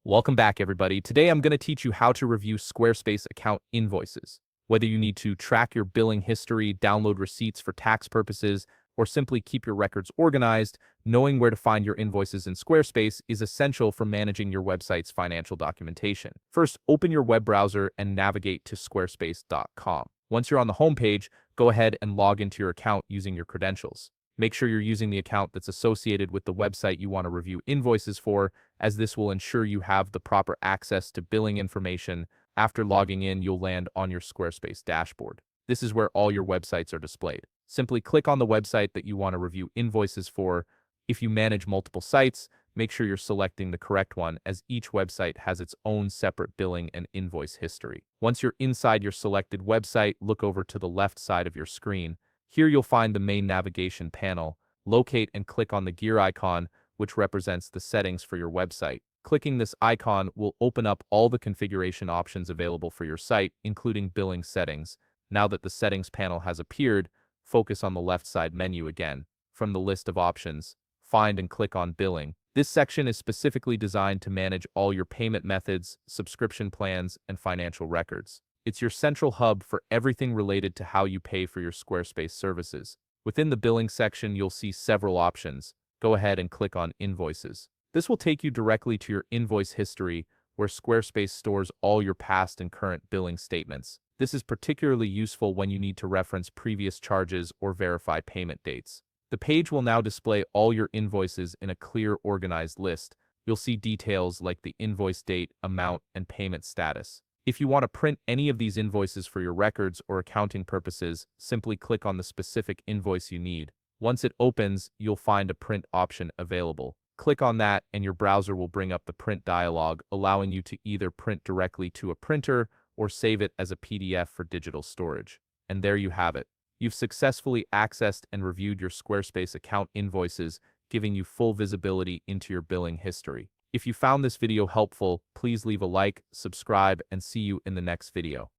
Welcome back, everybody. Today I'm going to teach you how to review Squarespace account invoices. Whether you need to track your billing history, download receipts for tax purposes, or simply keep your records organized, knowing where to find your invoices in Squarespace is essential for managing your website's financial documentation. First, open your web browser and navigate to squarespace.com. Once you're on the homepage, go ahead and log into your account using your credentials. Make sure you're using the account that's associated with the website you want to review invoices for, as this will ensure you have the proper access to billing information. After logging in, you'll land on your Squarespace dashboard. This is where all your websites are displayed. Simply click on the website that you want to review invoices for. If you manage multiple sites, make sure you're selecting the correct one, as each website has its own separate billing and invoice history. Once you're inside your selected website, look over to the left side of your screen. Here you'll find the main navigation panel. Locate and click on the gear icon, which represents the settings for your website. Clicking this icon will open up all the configuration options available for your site, including billing settings. Now that the settings panel has appeared, focus on the left side menu again. From the list of options, find and click on billing. This section is specifically designed to manage all your payment methods, subscription plans, and financial records. It's your central hub for everything related to how you pay for your Squarespace services. Within the billing section, you'll see several options. Go ahead and click on Invoices. This will take you directly to your invoice history, where Squarespace stores all your past and current billing statements. This is particularly useful when you need to reference previous charges or verify payment dates. The page will now display all your invoices in a clear, organized list. You'll see details like the invoice date, amount, and payment status. If you want to print any of these invoices for your records or accounting purposes, simply click on the specific invoice you need. Once it opens, you'll find a print option available. Click on that and your browser will bring up the print dialog, allowing you to either print directly to a printer or save it as a PDF for digital storage. And there you have it. You've successfully accessed and reviewed your Squarespace account invoices, giving you full visibility into your billing history. If you found this video helpful, please leave a like, subscribe, and see you in the next video.